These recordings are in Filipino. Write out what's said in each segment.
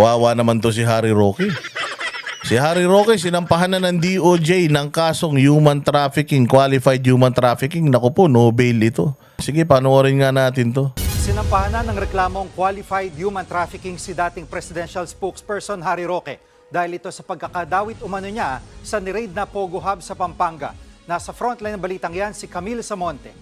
Wawa naman to si Harry Roque. Si Harry Roque sinampahan na ng DOJ ng kasong human trafficking, qualified human trafficking. Naku po, no bail ito. Sige, panoorin nga natin to. Sinampahan na ng reklamong qualified human trafficking si dating presidential spokesperson Harry Roque dahil ito sa pagkakadawit umano niya sa niraid na Pogo Hub sa Pampanga. Nasa frontline ng balitang yan si Camille Samonte.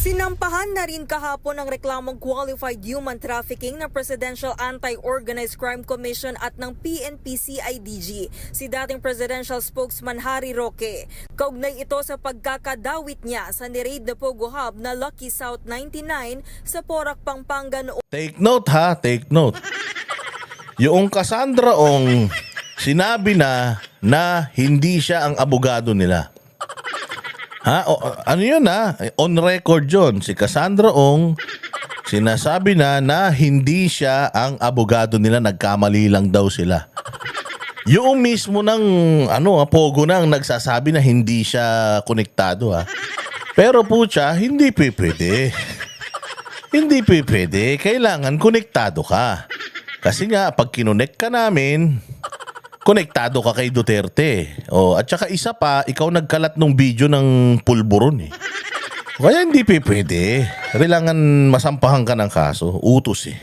Sinampahan na rin kahapon ang reklamong qualified human trafficking ng Presidential Anti-Organized Crime Commission at ng PNP-CIDG si dating presidential spokesman Harry Roque. Kaugnay ito sa pagkakadawit niya sa niraid na Pogo Hub na Lucky South 99 sa Porac, Pampanga noong. Take note ha, take note. Yung Cassandra Ong sinabi na hindi siya ang abogado nila. Ha? Ano yun ha? On record yun. Si Cassandra Ong sinasabi na hindi siya ang abogado nila. Nagkamali lang daw sila. Yung mismo ng Pogo na ang nagsasabi na hindi siya konektado ha. Pero po siya, hindi pwede. Hindi pwede. Kailangan konektado ka. Kasi nga, pag kinonect ka namin, konektado ka kay Duterte. At saka isa pa, ikaw nagkalat ng video ng pulburon eh. Kaya hindi pwede. Kailangan masampahan ka ng kaso. Utos eh.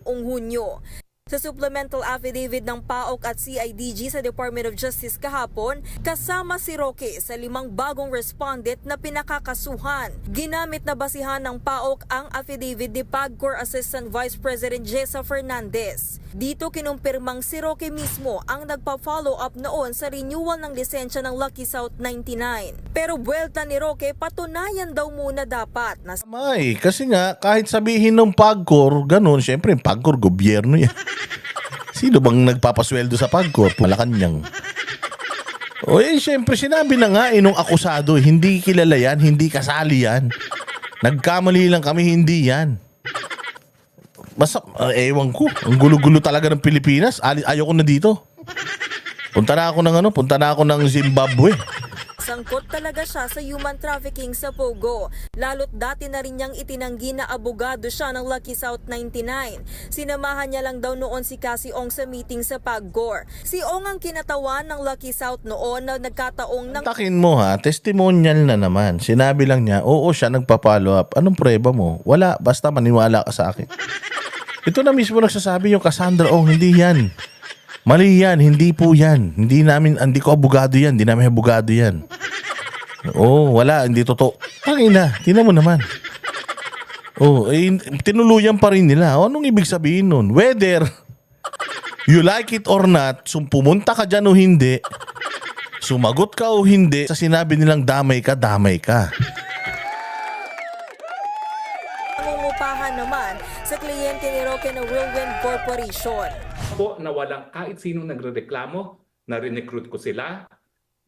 Hunyo. Sa supplemental affidavit ng PAOK at CIDG sa Department of Justice kahapon, kasama si Roque sa 5 bagong respondent na pinakakasuhan. Ginamit na basihan ng PAOK ang affidavit ni PAGCOR Assistant Vice President Jessa Fernandez. Dito kinumpirmang si Roque mismo ang nagpa-follow up noon sa renewal ng lisensya ng Lucky South 99. Pero buwelta ni Roque, patunayan daw muna dapat na Kasi nga, kahit sabihin ng PAGCOR, ganun, syempre, PAGCOR, gobyerno yan. Sino bang nagpapasweldo sa PAGCOR? Malacanang. Syempre, sinabi na nga nung akusado, hindi kilala yan, hindi kasali yan. Nagkamali lang kami, hindi yan. Ewan ko, ang gulo-gulo talaga ng Pilipinas. Ayoko na dito. Punta na ako ng Zimbabwe. sangkot talaga siya sa human trafficking sa Pogo. Lalo't dati na rin niyang itinanggi na abogado siya ng Lucky South 99. Sinamahan niya lang daw noon si Cassie Ong sa meeting sa PAGCOR. Si Ong ang kinatawan ng Lucky South noon na nagkataong ng... Takin mo ha, testimonial na naman. Sinabi lang niya, oo siya nagpa-follow up. Anong prueba mo? Wala, basta maniwala ka sa akin. Ito na mismo nagsasabi yung Cassandra Ong, hindi yan. Mali yan, hindi po yan. Hindi ko abogado yan, hindi namin abogado yan. Oo, wala, hindi totoo. Tangina, tingnan mo naman. Tinuluyan pa rin nila. Anong ibig sabihin nun? Whether you like it or not, pumunta ka dyan o hindi, sumagot ka o hindi, sa sinabi nilang damay ka, damay ka. Nangungupahan naman sa kliyente ni Roque na Whirlwind Corporation. Po na walang kahit sinong nagrereklamo na rinecruit ko sila,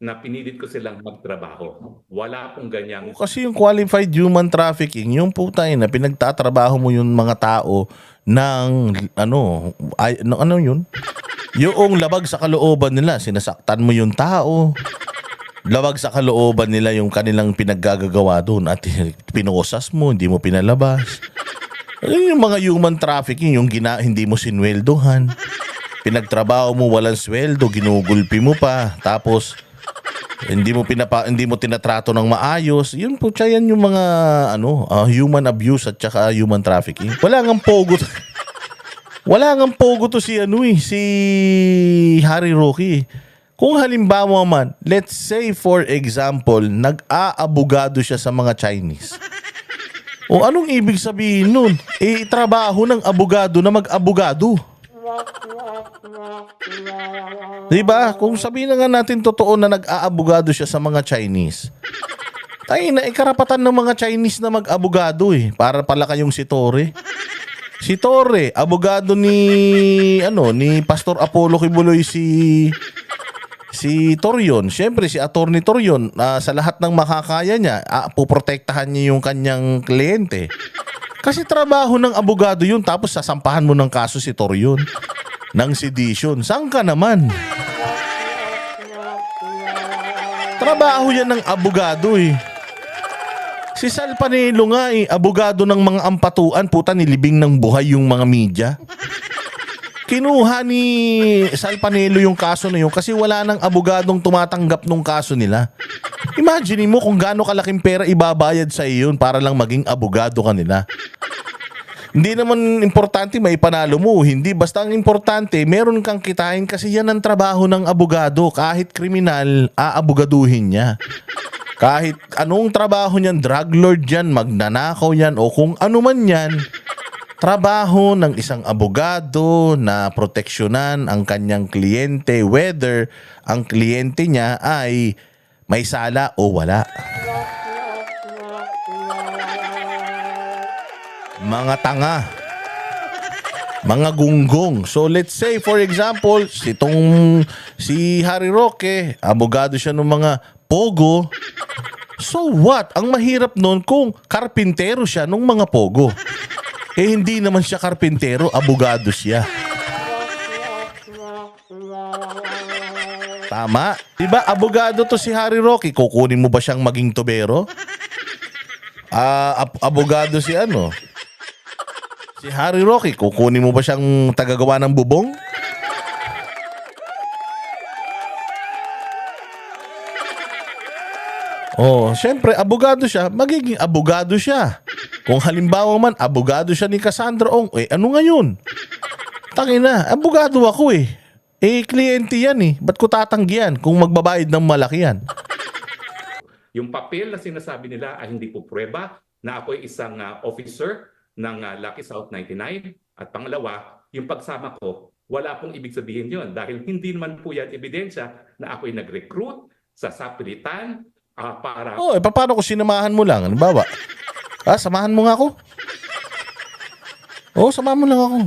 na pinilit ko silang magtrabaho. Wala pong ganyang... Kasi yung qualified human trafficking, yung po tayo na pinagtatrabaho mo yung mga tao ng ano yun? Yung labag sa kalooban nila, sinasaktan mo yung tao. Labag sa kalooban nila yung kanilang pinaggagawa doon at pinosas mo, hindi mo pinalabas. Yung mga human trafficking, yung hindi mo sinweldohan. Pinagtrabaho mo, walang sweldo, ginugulpi mo pa. Tapos, hindi mo tinatrato ng maayos. Yun po, yan yung mga human abuse at saka human trafficking. Wala ngang pogo. Wala ngang pogo to si Harry Roque. Kung halimbawa man, let's say for example, nag-aabogado siya sa mga Chinese. O anong ibig sabihin nun? Trabaho ng abogado na mag-abogado. Diba? Kung sabihin na nga natin totoo na nag-aabogado siya sa mga Chinese, tayo na karapatan ng mga Chinese na mag-abogado eh. Para pala kayong si Torre. Si Torre, abogado ni Pastor Apollo Kibuloy si Torion. Siyempre si Attorney Torion, sa lahat ng makakaya niya, puprotektahan niya yung kanyang kliyente. Kasi trabaho ng abogado yun, tapos sasampahan mo ng kaso si Torion ng sedition. Saan ka naman? Trabaho yan ng abogado eh. Si Sal Panelo nga abogado ng mga ampatuan, puta nilibing ng buhay yung mga media. Kinuha ni Sal Panelo yung kaso na yun kasi wala nang abogadong tumatanggap nung kaso nila. Imagine mo kung gaano kalaking pera ibabayad sa iyo yun para lang maging abogado ka nila. Hindi naman importante may panalo mo, hindi. Basta ang importante, meron kang kitain kasi yan ang trabaho ng abogado. Kahit kriminal, aabogaduhin niya. Kahit anong trabaho niyan, drug lord yan, magnanakaw yan, o kung ano man yan, trabaho ng isang abogado na proteksyonan ang kanyang kliyente, whether ang kliyente niya ay may sala o wala. Mga tanga, mga gunggong. So let's say for example, si Harry Roque, abogado siya ng mga pogo. So what? Ang mahirap nun kung karpintero siya ng mga pogo. Eh hindi naman siya karpintero, abogado siya. Tama? Diba abogado to si Harry Roque, kukunin mo ba siyang maging tubero? Abogado si ano? Si Harry Roque, kukunin mo ba siyang tagagawa ng bubong? Oh, syempre, abogado siya, magiging abogado siya. Kung halimbawa man, abogado siya ni Cassandra Ong, ano ngayon? Tangina, abogado ako eh. Kliyente yan eh. Ba't ko tatanggihan kung magbabayad ng malaki yan? Yung papel na sinasabi nila ay hindi po pruweba na ako ay isang officer ng Lucky South 99. At pangalawa, yung pagsama ko, wala pong ibig sabihin yon dahil hindi naman po yan ebidensya na ako ay nag-recruit sa sapilitan para... Paano kung sinamahan mo lang? Halimbawa, samahan mo nga ako? Samahan mo lang ako.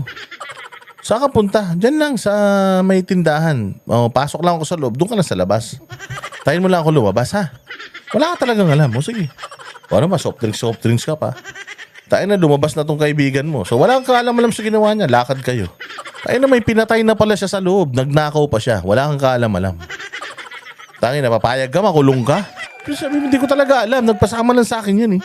Saan ka punta? Diyan lang sa may tindahan. Pasok lang ako sa loob. Doon ka lang sa labas. Tayin mo lang ako lumabas, ha? Wala ka talagang alam. Sige. Ano ba? Soft drinks ka pa. Tayo na, lumabas na tong kaibigan mo. So wala kang kaalam-alam sa ginawa niya. Lakad kayo. Tayo na, may pinatay na pala siya sa loob. Nagnakaw pa siya. Wala kang kaalam-alam. Tayo na, papayag ka, makulong ka. Pero sabi mo, hindi ko talaga alam. Nagpasama lang sa akin yun eh.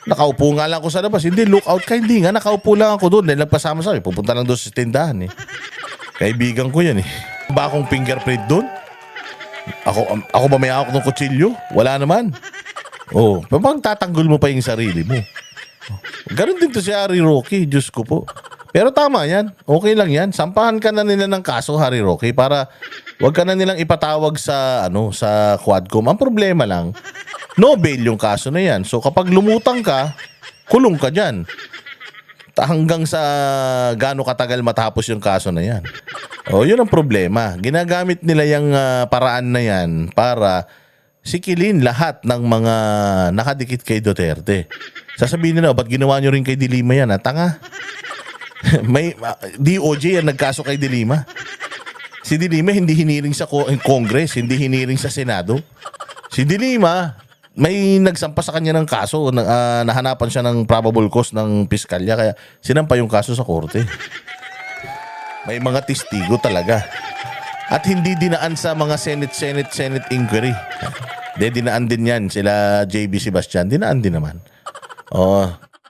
Nakaupo nga lang ako sa labas. Hindi, lookout ka. Hindi nga, nakaupo lang ako doon. Dahil nagpasama sa akin. Pupunta lang doon sa tindahan eh. Kaibigan ko yan eh. Ba akong fingerprint doon? Ako ba may hawak ng kutsilyo? Wala naman. Pagtatanggol mo pa yung sarili mo. Ganon din to si Harry Roque, Diyos ko po. Pero tama yan, okay lang yan. Sampahan ka na nila ng kaso, Harry Roque, para wag ka na nilang ipatawag sa sa Quadcom. Ang problema lang, no bail yung kaso na yan. So kapag lumutang ka, kulong ka dyan. Hanggang sa gaano katagal matapos yung kaso na yan. Yun ang problema. Ginagamit nila yung paraan na yan para sikilin lahat ng mga nakadikit kay Duterte. Sasabihin nila, ba't ginawa nyo rin kay De Lima yan? Tanga. May DOJ yan nagkaso kay De Lima. Si De Lima hindi hiniring sa Congress, hindi hiniring sa Senado. Si De Lima, may nagsampa sa kanya ng kaso, nahanapan siya ng probable cause ng piskalya, kaya sinampa yung kaso sa korte. May mga testigo talaga. At hindi dinaan sa mga Senate inquiry. Dinaan din yan, sila JB Sebastian, dinaan din naman.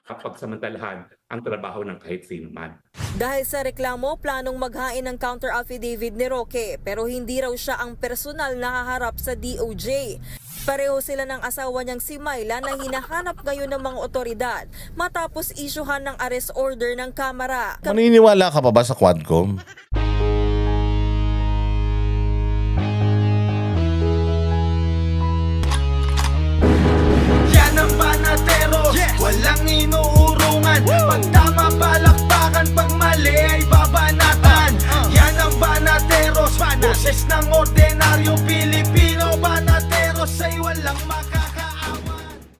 Pagsamantalahan ang trabaho ng kahit sino man. Dahil sa reklamo, planong maghain ng counter affidavit ni Roque pero hindi raw siya ang personal na haharap sa DOJ. Pareho sila ng asawa niyang si Myla na hinahanap ngayon ng mga otoridad matapos isyuhan ng arrest order ng Kamara. Maniniwala ka pa ba sa Quadcom? Yan ang Panatero, walang inuurungan. Pag tama palakpakan, pag mali ay babanatan. Yan ang Banateros, boses ng order.